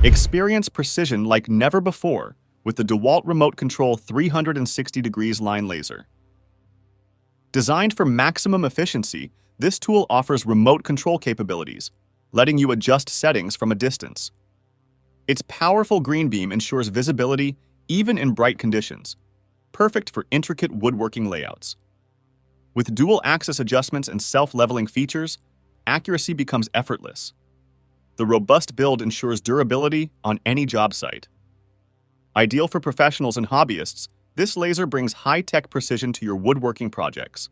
Experience precision like never before with the DeWalt Remote Control 360 degrees line laser. Designed for maximum efficiency, this tool offers remote control capabilities, letting you adjust settings from a distance. Its powerful green beam ensures visibility even in bright conditions, perfect for intricate woodworking layouts. With dual-axis adjustments and self-leveling features, accuracy becomes effortless. The robust build ensures durability on any job site. Ideal for professionals and hobbyists, this laser brings high-tech precision to your woodworking projects.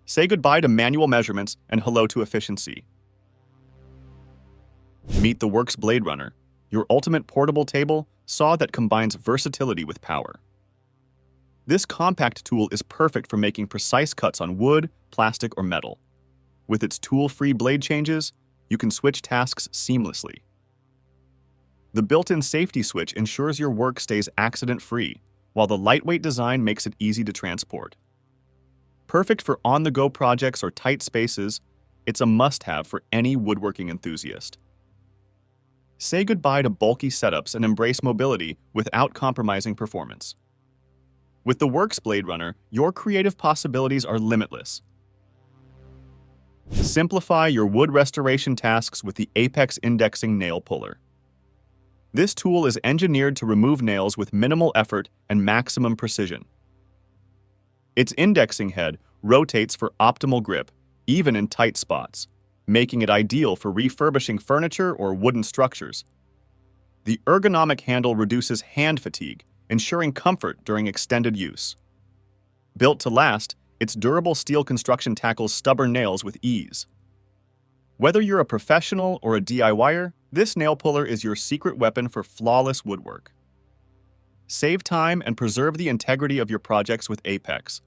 Say goodbye to manual measurements and hello to efficiency. Meet the Worx BladeRunner, your ultimate portable table saw that combines versatility with power. This compact tool is perfect for making precise cuts on wood, plastic, or metal. With its tool-free blade changes, you can switch tasks seamlessly. The built-in safety switch ensures your work stays accident-free, while the lightweight design makes it easy to transport. Perfect for on-the-go projects or tight spaces, it's a must-have for any woodworking enthusiast. Say goodbye to bulky setups and embrace mobility without compromising performance. With the Worx BladeRunner, your creative possibilities are limitless. Simplify your wood restoration tasks with the Apex Indexing Nail Puller. This tool is engineered to remove nails with minimal effort and maximum precision. Its indexing head rotates for optimal grip, even in tight spots, making it ideal for refurbishing furniture or wooden structures. The ergonomic handle reduces hand fatigue, ensuring comfort during extended use. Built to last, its durable steel construction tackles stubborn nails with ease. Whether you're a professional or a DIYer, this nail puller is your secret weapon for flawless woodwork. Save time and preserve the integrity of your projects with Apex.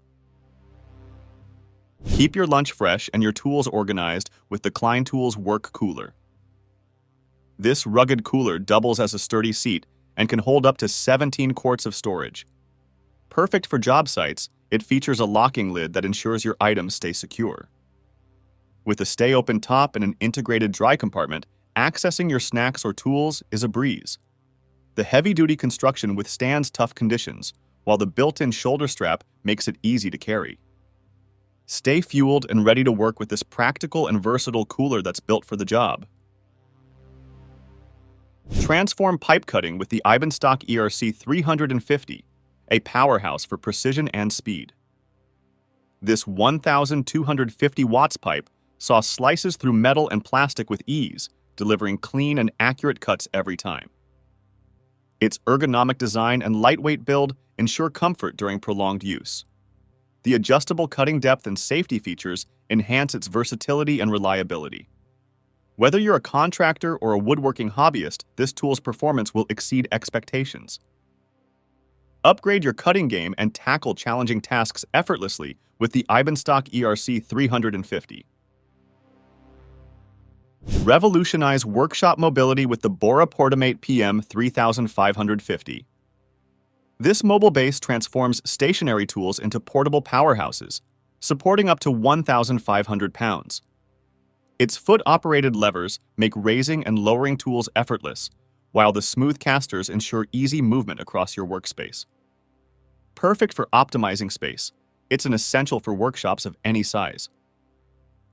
Keep your lunch fresh and your tools organized with the Klein Tools Work Cooler. This rugged cooler doubles as a sturdy seat and can hold up to 17 quarts of storage. Perfect for job sites, it features a locking lid that ensures your items stay secure. With a stay-open top and an integrated dry compartment, accessing your snacks or tools is a breeze. The heavy-duty construction withstands tough conditions, while the built-in shoulder strap makes it easy to carry. Stay fueled and ready to work with this practical and versatile cooler that's built for the job. Transform pipe cutting with the Eibenstock ERC 350, a powerhouse for precision and speed. This 1,250 watts pipe saw slices through metal and plastic with ease, delivering clean and accurate cuts every time. Its ergonomic design and lightweight build ensure comfort during prolonged use. The adjustable cutting depth and safety features enhance its versatility and reliability. Whether you're a contractor or a woodworking hobbyist, this tool's performance will exceed expectations. Upgrade your cutting game and tackle challenging tasks effortlessly with the Eibenstock ERC 350. Revolutionize workshop mobility with the Bora Portamate PM 3550. This mobile base transforms stationary tools into portable powerhouses, supporting up to 1,500 pounds. Its foot-operated levers make raising and lowering tools effortless, while the smooth casters ensure easy movement across your workspace. Perfect for optimizing space, it's an essential for workshops of any size.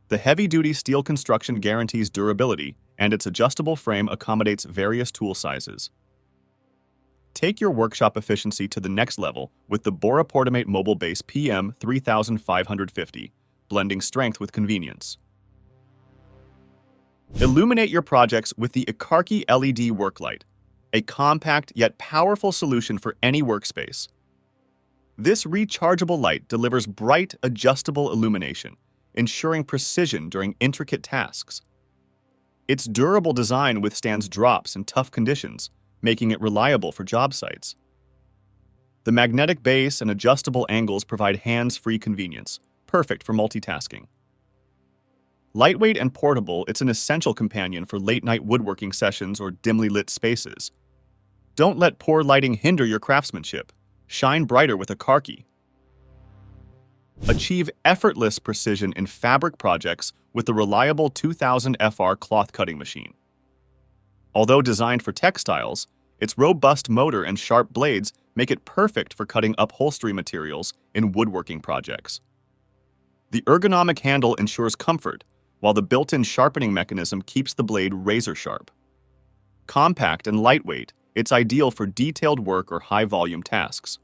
The heavy-duty steel construction guarantees durability, and its adjustable frame accommodates various tool sizes. Take your workshop efficiency to the next level with the Bora Portamate Mobile Base PM 3550, blending strength with convenience. Illuminate your projects with the ERC LED work light, a compact yet powerful solution for any workspace. This rechargeable light delivers bright, adjustable illumination, ensuring precision during intricate tasks. Its durable design withstands drops in tough conditions, making it reliable for job sites. The magnetic base and adjustable angles provide hands-free convenience, perfect for multitasking. Lightweight and portable, it's an essential companion for late-night woodworking sessions or dimly lit spaces. Don't let poor lighting hinder your craftsmanship. Shine brighter with ERC. Achieve effortless precision in fabric projects with the reliable 2000 FR cloth cutting machine. Although designed for textiles, its robust motor and sharp blades make it perfect for cutting upholstery materials in woodworking projects. The ergonomic handle ensures comfort, while the built-in sharpening mechanism keeps the blade razor-sharp. Compact and lightweight, it's ideal for detailed work or high-volume tasks.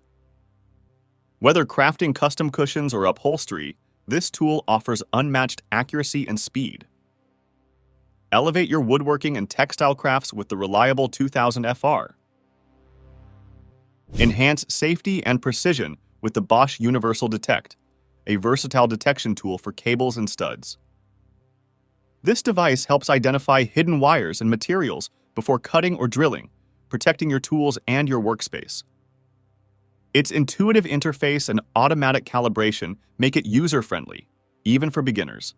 Whether crafting custom cushions or upholstery, this tool offers unmatched accuracy and speed. Elevate your woodworking and textile crafts with the reliable 2000 FR. Enhance safety and precision with the Bosch Universal Detect, a versatile detection tool for cables and studs. This device helps identify hidden wires and materials before cutting or drilling, protecting your tools and your workspace. Its intuitive interface and automatic calibration make it user-friendly, even for beginners.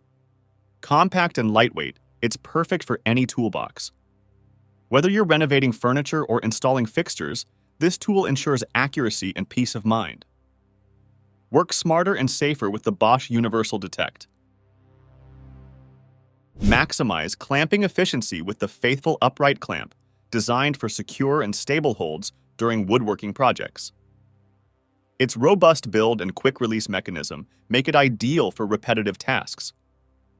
Compact and lightweight, it's perfect for any toolbox. Whether you're renovating furniture or installing fixtures, this tool ensures accuracy and peace of mind. Work smarter and safer with the Bosch Universal Detect. Maximize clamping efficiency with the Faithful Upright Clamp, designed for secure and stable holds during woodworking projects. Its robust build and quick-release mechanism make it ideal for repetitive tasks.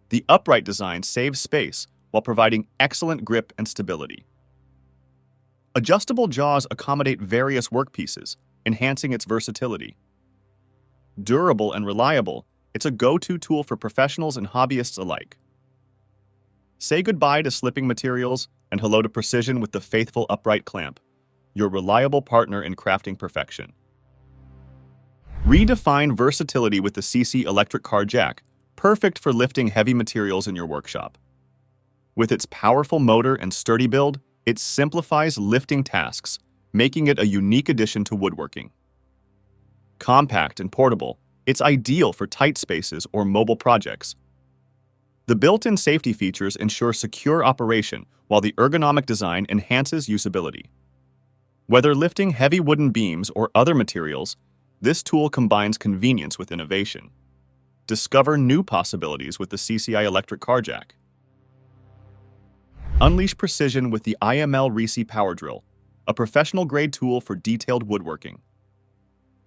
The upright design saves space while providing excellent grip and stability. Adjustable jaws accommodate various workpieces, enhancing its versatility. Durable and reliable, it's a go-to tool for professionals and hobbyists alike. Say goodbye to slipping materials and hello to precision with the Faithful Upright Clamp, your reliable partner in crafting perfection. Redefine versatility with the CC electric car jack, perfect for lifting heavy materials in your workshop. With its powerful motor and sturdy build, it simplifies lifting tasks, making it a unique addition to woodworking. Compact and portable, it's ideal for tight spaces or mobile projects. The built-in safety features ensure secure operation, while the ergonomic design enhances usability. Whether lifting heavy wooden beams or other materials, this tool combines convenience with innovation. Discover new possibilities with the CCI electric car jack. Unleash precision with the IML REC Power Drill, a professional-grade tool for detailed woodworking.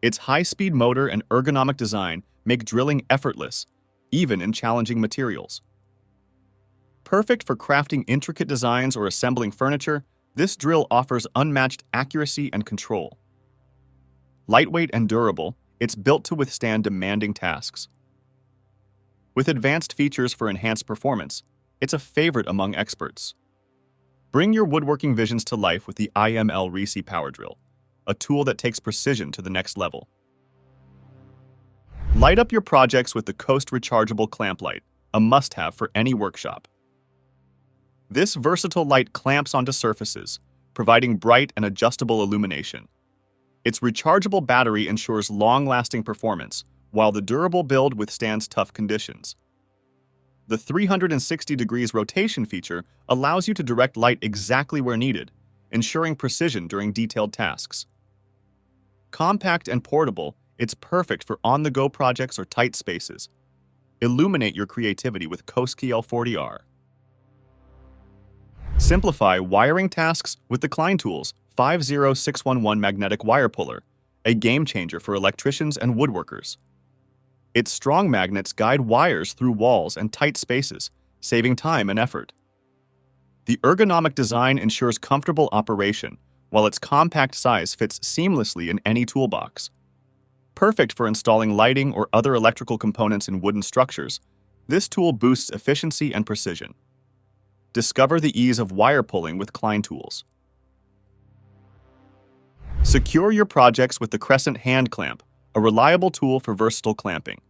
Its high-speed motor and ergonomic design make drilling effortless, even in challenging materials. Perfect for crafting intricate designs or assembling furniture, this drill offers unmatched accuracy and control. Lightweight and durable, it's built to withstand demanding tasks. With advanced features for enhanced performance, it's a favorite among experts. Bring your woodworking visions to life with the IML REC Power Drill, a tool that takes precision to the next level. Light up your projects with the Coast Rechargeable Clamp Light, a must-have for any workshop. This versatile light clamps onto surfaces, providing bright and adjustable illumination. Its rechargeable battery ensures long-lasting performance, while the durable build withstands tough conditions. The 360 degrees rotation feature allows you to direct light exactly where needed, ensuring precision during detailed tasks. Compact and portable, it's perfect for on-the-go projects or tight spaces. Illuminate your creativity with Koski L40R. Simplify wiring tasks with the Klein Tools 50611 magnetic wire puller, a game-changer for electricians and woodworkers. Its strong magnets guide wires through walls and tight spaces, saving time and effort. The ergonomic design ensures comfortable operation, while its compact size fits seamlessly in any toolbox. Perfect for installing lighting or other electrical components in wooden structures, this tool boosts efficiency and precision. Discover the ease of wire pulling with Klein Tools. Secure your projects with the Crescent Hand Clamp, a reliable tool for versatile clamping.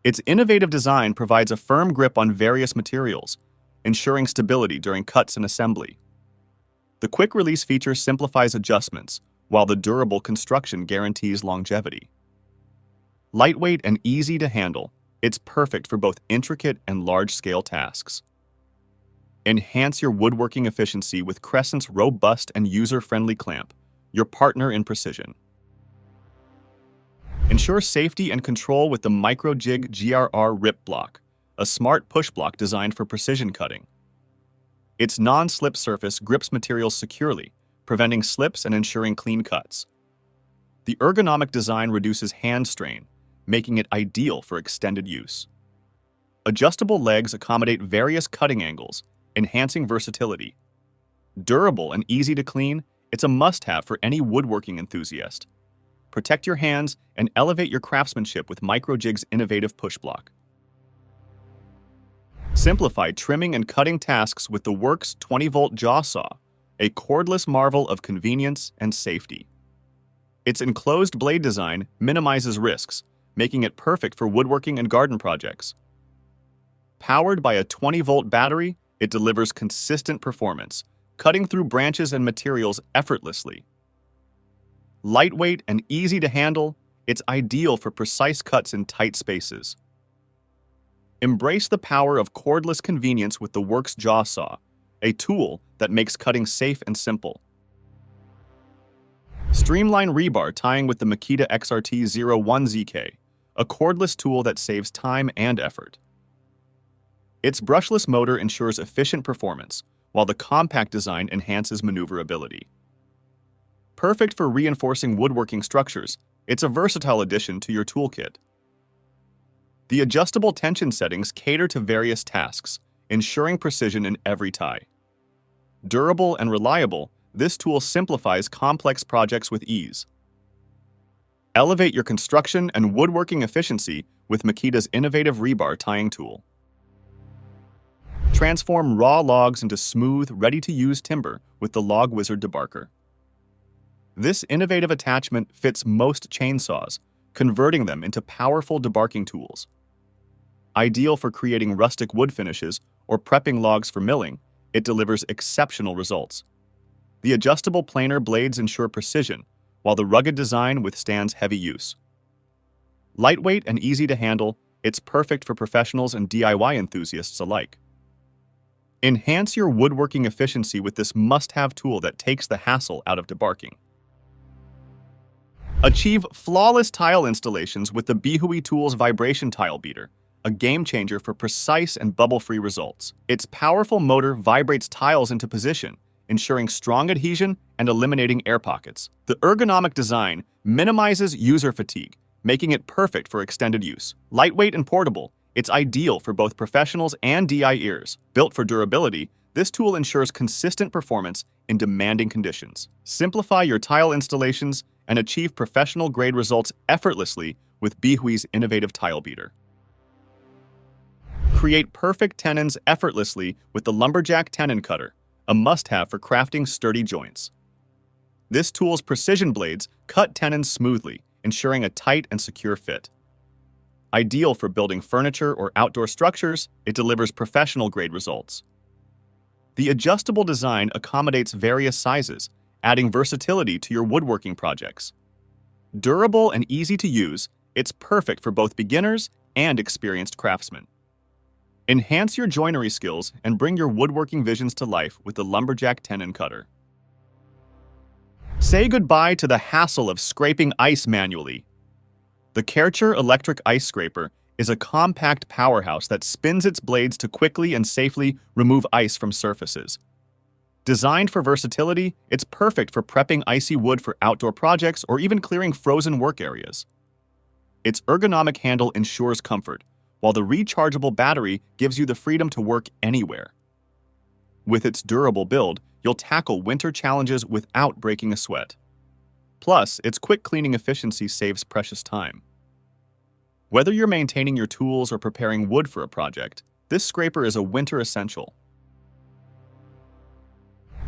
Its innovative design provides a firm grip on various materials, ensuring stability during cuts and assembly. The quick-release feature simplifies adjustments, while the durable construction guarantees longevity. Lightweight and easy to handle, it's perfect for both intricate and large-scale tasks. Enhance your woodworking efficiency with Crescent's robust and user-friendly clamp, your partner in precision. Ensure safety and control with the Micro-Jig GRR Rip Block, a smart push block designed for precision cutting. Its non-slip surface grips materials securely, preventing slips and ensuring clean cuts. The ergonomic design reduces hand strain, making it ideal for extended use. Adjustable legs accommodate various cutting angles, enhancing versatility. Durable and easy to clean, it's a must-have for any woodworking enthusiast. Protect your hands and elevate your craftsmanship with Microjig's innovative push block. Simplify trimming and cutting tasks with the Worx 20-volt jaw saw, a cordless marvel of convenience and safety. Its enclosed blade design minimizes risks, making it perfect for woodworking and garden projects. Powered by a 20-volt battery, it delivers consistent performance, cutting through branches and materials effortlessly. Lightweight and easy to handle, it's ideal for precise cuts in tight spaces. Embrace the power of cordless convenience with the Worx jaw saw, a tool that makes cutting safe and simple. Streamline rebar tying with the Makita XRT-01ZK, a cordless tool that saves time and effort. Its brushless motor ensures efficient performance, while the compact design enhances maneuverability. Perfect for reinforcing woodworking structures, it's a versatile addition to your toolkit. The adjustable tension settings cater to various tasks, ensuring precision in every tie. Durable and reliable, this tool simplifies complex projects with ease. Elevate your construction and woodworking efficiency with Makita's innovative rebar tying tool. Transform raw logs into smooth, ready-to-use timber with the Log Wizard debarker. This innovative attachment fits most chainsaws, converting them into powerful debarking tools. Ideal for creating rustic wood finishes or prepping logs for milling, it delivers exceptional results. The adjustable planer blades ensure precision, while the rugged design withstands heavy use. Lightweight and easy to handle, it's perfect for professionals and DIY enthusiasts alike. Enhance your woodworking efficiency with this must-have tool that takes the hassle out of debarking. Achieve flawless tile installations with the Bihui Tools Vibration Tile Beater, a game-changer for precise and bubble-free results. Its powerful motor vibrates tiles into position, ensuring strong adhesion and eliminating air pockets. The ergonomic design minimizes user fatigue, making it perfect for extended use. Lightweight and portable, it's ideal for both professionals and DIYers. Built for durability, this tool ensures consistent performance in demanding conditions. Simplify your tile installations and achieve professional-grade results effortlessly with Bihui's innovative tile beater. Create perfect tenons effortlessly with the Lumberjack Tenon Cutter, a must-have for crafting sturdy joints. This tool's precision blades cut tenons smoothly, ensuring a tight and secure fit. Ideal for building furniture or outdoor structures, it delivers professional-grade results. The adjustable design accommodates various sizes, adding versatility to your woodworking projects. Durable and easy to use, it's perfect for both beginners and experienced craftsmen. Enhance your joinery skills and bring your woodworking visions to life with the Lumberjack Tenon Cutter. Say goodbye to the hassle of scraping ice manually. The Kärcher electric ice scraper is a compact powerhouse that spins its blades to quickly and safely remove ice from surfaces. Designed for versatility, it's perfect for prepping icy wood for outdoor projects or even clearing frozen work areas. Its ergonomic handle ensures comfort, while the rechargeable battery gives you the freedom to work anywhere. With its durable build, you'll tackle winter challenges without breaking a sweat. Plus, its quick cleaning efficiency saves precious time. Whether you're maintaining your tools or preparing wood for a project, this scraper is a winter essential.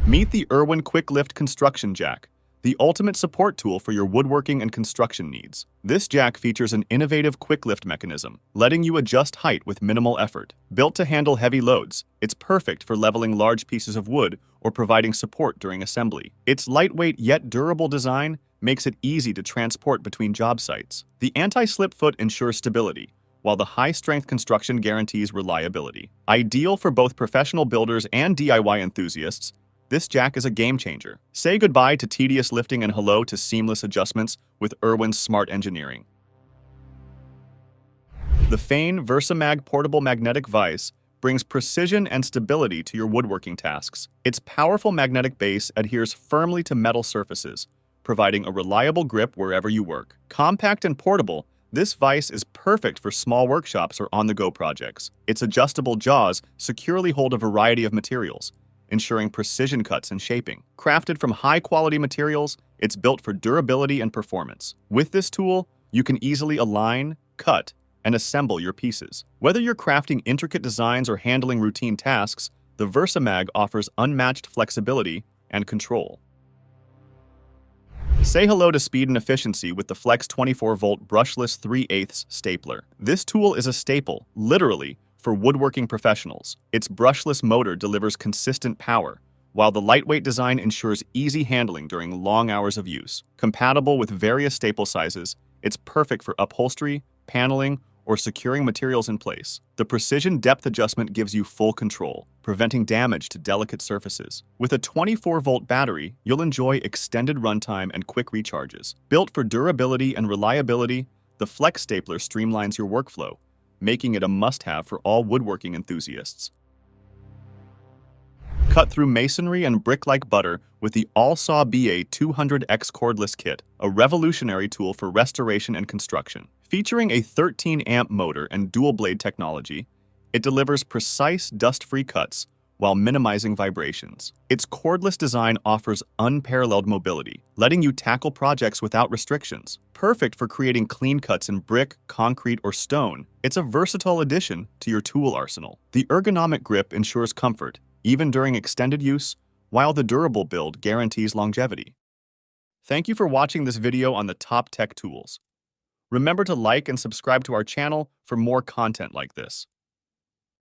Meet the Irwin Quick Lift Construction Jack, the ultimate support tool for your woodworking and construction needs. This jack features an innovative quick lift mechanism, letting you adjust height with minimal effort. Built to handle heavy loads, it's perfect for leveling large pieces of wood or providing support during assembly. Its lightweight yet durable design makes it easy to transport between job sites. The anti-slip foot ensures stability, while the high-strength construction guarantees reliability. Ideal for both professional builders and DIY enthusiasts, this jack is a game-changer. Say goodbye to tedious lifting and hello to seamless adjustments with Irwin's smart engineering. The Fein VersaMag portable magnetic vise brings precision and stability to your woodworking tasks. Its powerful magnetic base adheres firmly to metal surfaces, providing a reliable grip wherever you work. Compact and portable, this vise is perfect for small workshops or on-the-go projects. Its adjustable jaws securely hold a variety of materials, ensuring precision cuts and shaping. Crafted from high-quality materials, it's built for durability and performance. With this tool, you can easily align, cut, and assemble your pieces. Whether you're crafting intricate designs or handling routine tasks, the Versamag offers unmatched flexibility and control. Say hello to speed and efficiency with the Flex 24-volt brushless 3/8 stapler. This tool is a staple, literally, for woodworking professionals. Its brushless motor delivers consistent power, while the lightweight design ensures easy handling during long hours of use. Compatible with various staple sizes, it's perfect for upholstery, paneling, or securing materials in place. The precision depth adjustment gives you full control, preventing damage to delicate surfaces. With a 24-volt battery, you'll enjoy extended runtime and quick recharges. Built for durability and reliability, the Flex stapler streamlines your workflow, making it a must-have for all woodworking enthusiasts. Cut through masonry and brick like butter with the All-Saw BA 200X cordless kit, a revolutionary tool for restoration and construction. Featuring a 13-amp motor and dual-blade technology, it delivers precise, dust-free cuts while minimizing vibrations. Its cordless design offers unparalleled mobility, letting you tackle projects without restrictions. Perfect for creating clean cuts in brick, concrete, or stone, it's a versatile addition to your tool arsenal. The ergonomic grip ensures comfort, even during extended use, while the durable build guarantees longevity. Thank you for watching this video on the top tech tools. Remember to like and subscribe to our channel for more content like this.